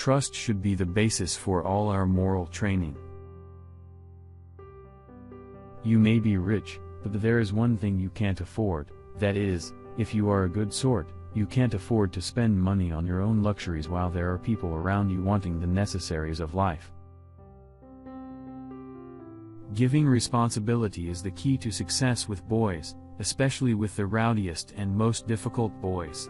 Trust should be the basis for all our moral training. You may be rich, but there is one thing you can't afford, that is, if you are a good sort, you can't afford to spend money on your own luxuries while there are people around you wanting the necessaries of life. Giving responsibility is the key to success with boys, especially with the rowdiest and most difficult boys.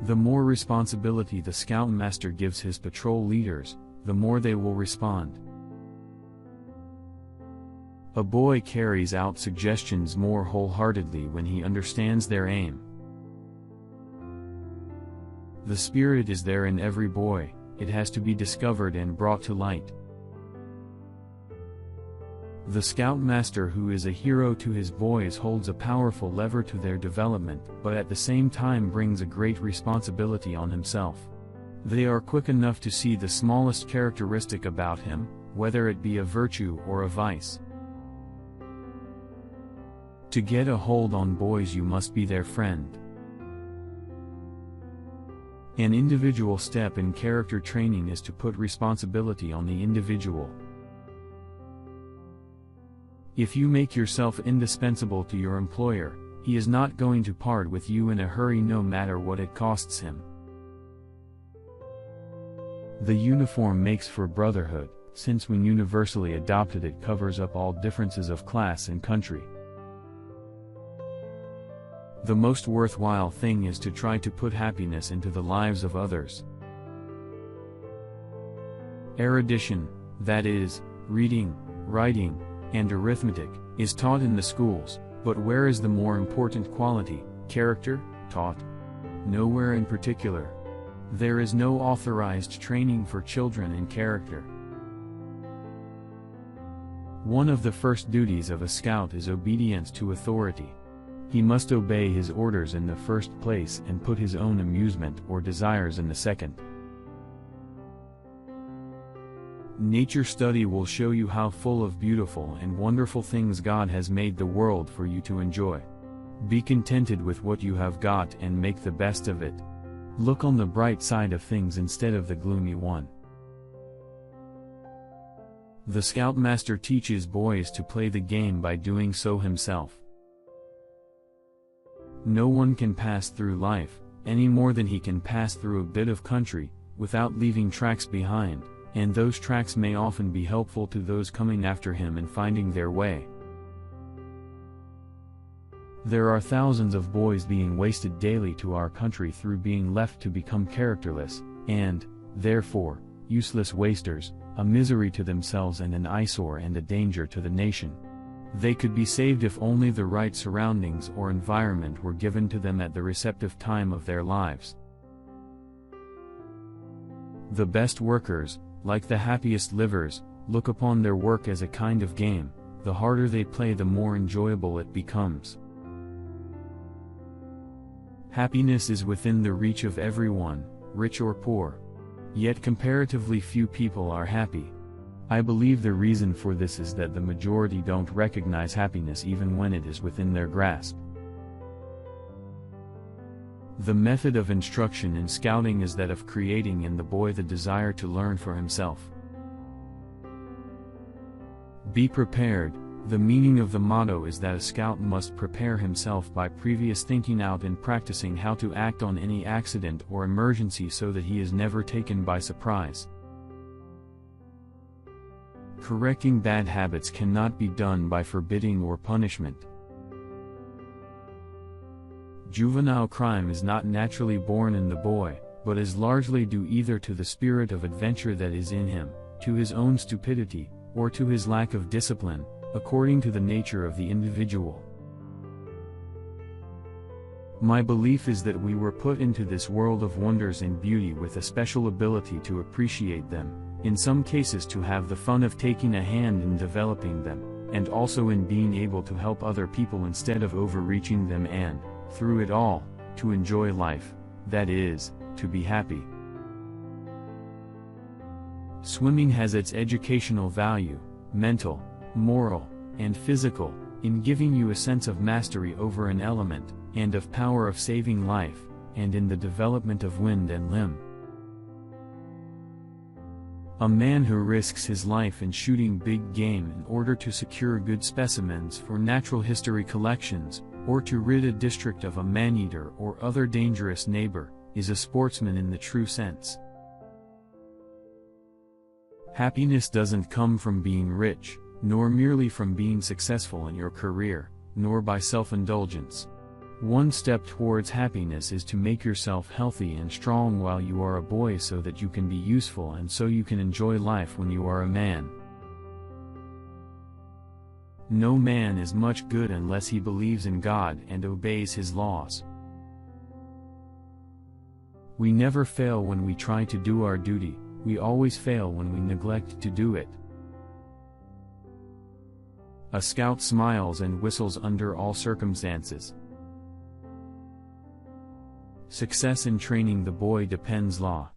The more responsibility the scoutmaster gives his patrol leaders, the more they will respond. A boy carries out suggestions more wholeheartedly when he understands their aim. The spirit is there in every boy, it has to be discovered and brought to light. The scoutmaster who is a hero to his boys holds a powerful lever to their development, but at the same time brings a great responsibility on himself. They are quick enough to see the smallest characteristic about him, whether it be a virtue or a vice. To get a hold on boys you must be their friend. An individual step in character training is to put responsibility on the individual. If you make yourself indispensable to your employer, he is not going to part with you in a hurry no matter what it costs him. The uniform makes for brotherhood, since when universally adopted it covers up all differences of class and country. The most worthwhile thing is to try to put happiness into the lives of others. Erudition, that is, reading, writing, and arithmetic, is taught in the schools, but where is the more important quality, character, taught? Nowhere in particular. There is no authorized training for children in character. One of the first duties of a scout is obedience to authority. He must obey his orders in the first place and put his own amusement or desires in the second. Nature study will show you how full of beautiful and wonderful things God has made the world for you to enjoy. Be contented with what you have got and make the best of it. Look on the bright side of things instead of the gloomy one. The scoutmaster teaches boys to play the game by doing so himself. No one can pass through life, any more than he can pass through a bit of country, without leaving tracks behind, and those tracks may often be helpful to those coming after him in finding their way. There are thousands of boys being wasted daily to our country through being left to become characterless, and, therefore, useless wasters, a misery to themselves and an eyesore and a danger to the nation. They could be saved if only the right surroundings or environment were given to them at the receptive time of their lives. The best workers, like the happiest livers, look upon their work as a kind of game. The harder they play, the more enjoyable it becomes. Happiness is within the reach of everyone, rich or poor. Yet comparatively few people are happy. I believe the reason for this is that the majority don't recognize happiness even when it is within their grasp. The method of instruction in scouting is that of creating in the boy the desire to learn for himself. Be prepared. The meaning of the motto is that a scout must prepare himself by previous thinking out and practicing how to act on any accident or emergency so that he is never taken by surprise. Correcting bad habits cannot be done by forbidding or punishment. Juvenile crime is not naturally born in the boy, but is largely due either to the spirit of adventure that is in him, to his own stupidity, or to his lack of discipline, according to the nature of the individual. My belief is that we were put into this world of wonders and beauty with a special ability to appreciate them, in some cases to have the fun of taking a hand in developing them, and also in being able to help other people instead of overreaching them and, through it all, to enjoy life, that is, to be happy. Swimming has its educational value, mental, moral, and physical, in giving you a sense of mastery over an element, and of power of saving life, and in the development of wind and limb. A man who risks his life in shooting big game in order to secure good specimens for natural history collections, or to rid a district of a man-eater or other dangerous neighbor, is a sportsman in the true sense. Happiness doesn't come from being rich, nor merely from being successful in your career, nor by self-indulgence. One step towards happiness is to make yourself healthy and strong while you are a boy so that you can be useful and so you can enjoy life when you are a man. No man is much good unless he believes in God and obeys His laws. We never fail when we try to do our duty, we always fail when we neglect to do it. A scout smiles and whistles under all circumstances. Success in training the boy depends law.